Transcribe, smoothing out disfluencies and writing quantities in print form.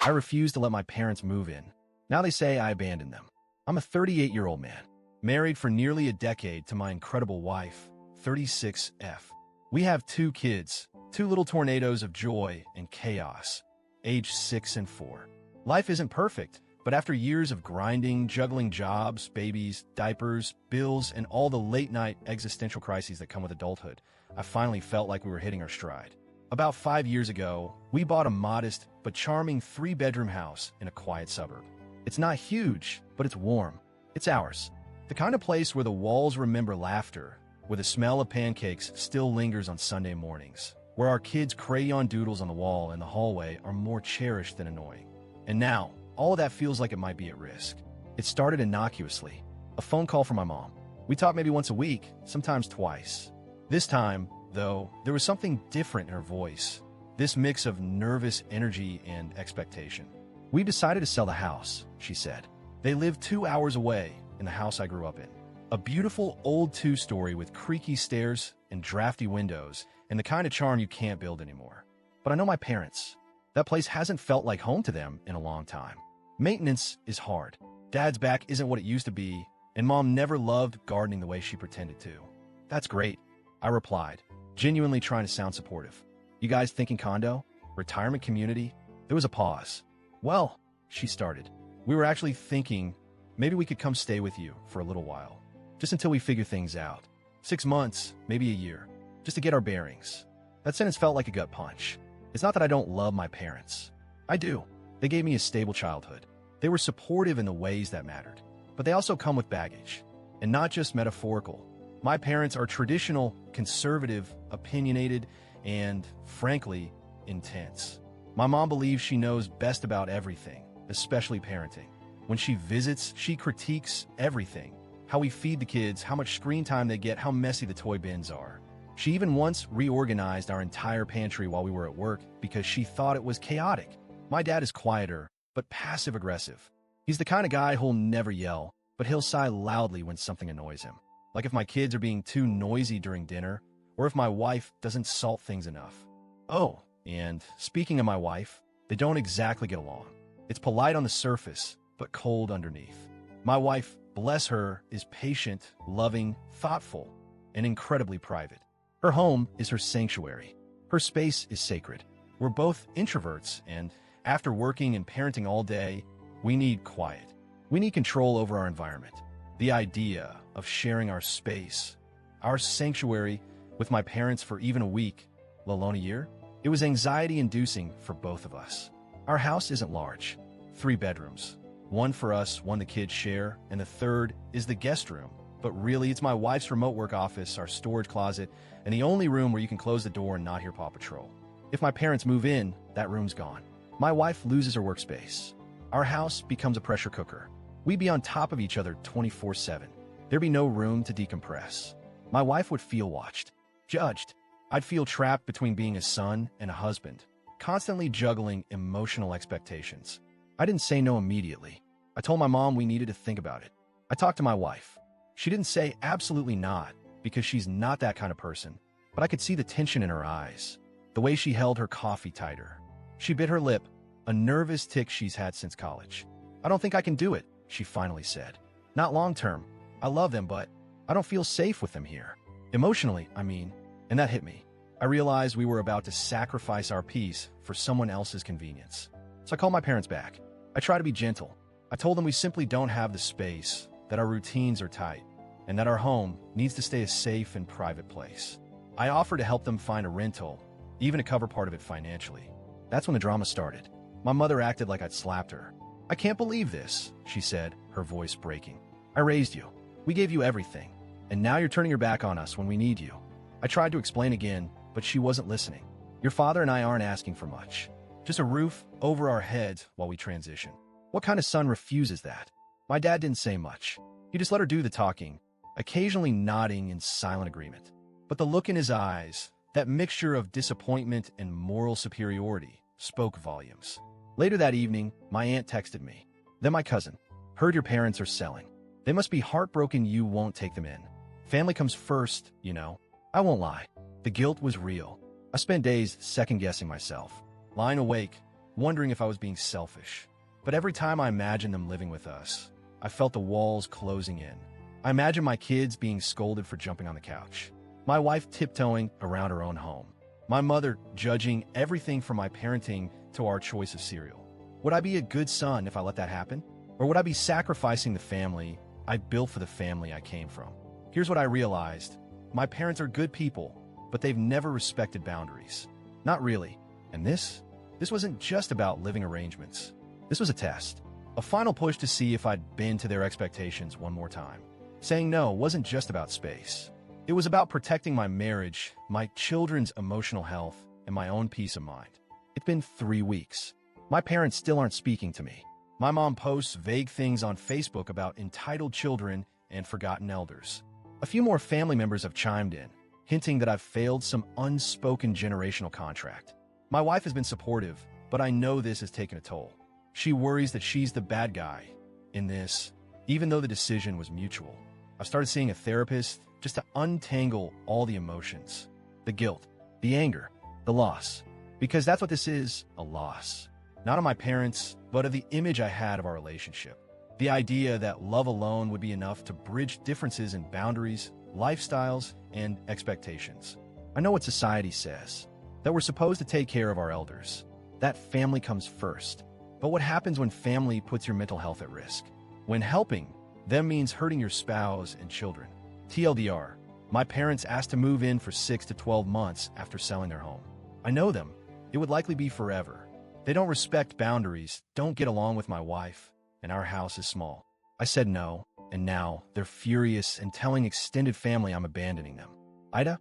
I refused to let my parents move in. Now they say I abandoned them. I'm a 38-year-old man, married for nearly a decade to my incredible wife, 36F. We have 2 kids, 2 little tornadoes of joy and chaos, age 6 and 4. Life isn't perfect, but after years of grinding, juggling jobs, babies, diapers, bills, and all the late-night existential crises that come with adulthood, I finally felt like we were hitting our stride. About 5 years ago, we bought a modest but charming 3-bedroom house in a quiet suburb. It's not huge, but it's warm. It's ours. The kind of place where the walls remember laughter, where the smell of pancakes still lingers on Sunday mornings, where our kids' crayon doodles on the wall in the hallway are more cherished than annoying. And now, all of that feels like it might be at risk. It started innocuously. A phone call from my mom. We talk maybe once a week, sometimes twice. This time, though, there was something different in her voice. This mix of nervous energy and expectation. "We've decided to sell the house," she said. "They live 2 hours away in the house I grew up in. A beautiful old 2-story with creaky stairs and drafty windows and the kind of charm you can't build anymore. But I know my parents. That place hasn't felt like home to them in a long time. Maintenance is hard. Dad's back isn't what it used to be, and Mom never loved gardening the way she pretended to." "That's great," I replied, genuinely trying to sound supportive. "You guys thinking condo? Retirement community?" There was a pause. "Well," she started, "we were actually thinking maybe we could come stay with you for a little while. Just until we figure things out. 6 months, maybe a year. Just to get our bearings." That sentence felt like a gut punch. It's not that I don't love my parents. I do. They gave me a stable childhood. They were supportive in the ways that mattered. But they also come with baggage. And not just metaphorical. My parents are traditional, conservative, opinionated, and, frankly, intense. My mom believes she knows best about everything, especially parenting. When she visits, she critiques everything. How we feed the kids, how much screen time they get, how messy the toy bins are. She even once reorganized our entire pantry while we were at work because she thought it was chaotic. My dad is quieter, but passive-aggressive. He's the kind of guy who'll never yell, but he'll sigh loudly when something annoys him. Like if my kids are being too noisy during dinner, or if my wife doesn't salt things enough. Oh, and speaking of my wife, they don't exactly get along. It's polite on the surface, but cold underneath. My wife, bless her, is patient, loving, thoughtful, and incredibly private. Her home is her sanctuary. Her space is sacred. We're both introverts, and after working and parenting all day, we need quiet. We need control over our environment. The idea of sharing our space, our sanctuary, with my parents for even a week, let alone a year, it was anxiety-inducing for both of us. Our house isn't large. 3 bedrooms. 1 for us, 1 the kids share, and the 3rd is the guest room. But really, it's my wife's remote work office, our storage closet, and the only room where you can close the door and not hear Paw Patrol. If my parents move in, that room's gone. My wife loses her workspace. Our house becomes a pressure cooker. We'd be on top of each other 24/7. There'd be no room to decompress. My wife would feel watched, judged. I'd feel trapped between being a son and a husband, constantly juggling emotional expectations. I didn't say no immediately. I told my mom we needed to think about it. I talked to my wife. She didn't say absolutely not, because she's not that kind of person, but I could see the tension in her eyes, the way she held her coffee tighter. She bit her lip, a nervous tic she's had since college. "I don't think I can do it," she finally said. "Not long term. I love them, but I don't feel safe with them here. Emotionally, I mean." And that hit me. I realized we were about to sacrifice our peace for someone else's convenience. So I called my parents back. I tried to be gentle. I told them we simply don't have the space, that our routines are tight, and that our home needs to stay a safe and private place. I offered to help them find a rental, even to cover part of it financially. That's when the drama started. My mother acted like I'd slapped her. "I can't believe this," she said, her voice breaking. "I raised you. We gave you everything. And now you're turning your back on us when we need you." I tried to explain again, but she wasn't listening. "Your father and I aren't asking for much. Just a roof over our heads while we transition. What kind of son refuses that?" My dad didn't say much. He just let her do the talking, occasionally nodding in silent agreement. But the look in his eyes, that mixture of disappointment and moral superiority, spoke volumes. Later that evening, my aunt texted me. Then my cousin. "Heard your parents are selling. They must be heartbroken you won't take them in. Family comes first, you know." I won't lie. The guilt was real. I spent days second-guessing myself, lying awake, wondering if I was being selfish. But every time I imagined them living with us, I felt the walls closing in. I imagined my kids being scolded for jumping on the couch, my wife tiptoeing around her own home, my mother judging everything from my parenting to our choice of cereal. Would I be a good son if I let that happen? Or would I be sacrificing the family I built for the family I came from? Here's what I realized. My parents are good people, but they've never respected boundaries. Not really. And this wasn't just about living arrangements. This was a test. A final push to see if I'd bend to their expectations one more time. Saying no wasn't just about space. It was about protecting my marriage, my children's emotional health, and my own peace of mind. It's been 3 weeks. My parents still aren't speaking to me. My mom posts vague things on Facebook about entitled children and forgotten elders. A few more family members have chimed in, hinting that I've failed some unspoken generational contract. My wife has been supportive, but I know this has taken a toll. She worries that she's the bad guy in this, even though the decision was mutual. I've started seeing a therapist just to untangle all the emotions, the guilt, the anger, the loss. Because that's what this is, a loss. Not of my parents, but of the image I had of our relationship. The idea that love alone would be enough to bridge differences in boundaries, lifestyles, and expectations. I know what society says, that we're supposed to take care of our elders, that family comes first. But what happens when family puts your mental health at risk? When helping them means hurting your spouse and children. TLDR, my parents asked to move in for 6 to 12 months after selling their home. I know them. It would likely be forever. They don't respect boundaries, don't get along with my wife, and our house is small. I said no, and now they're furious and telling extended family I'm abandoning them. Ida,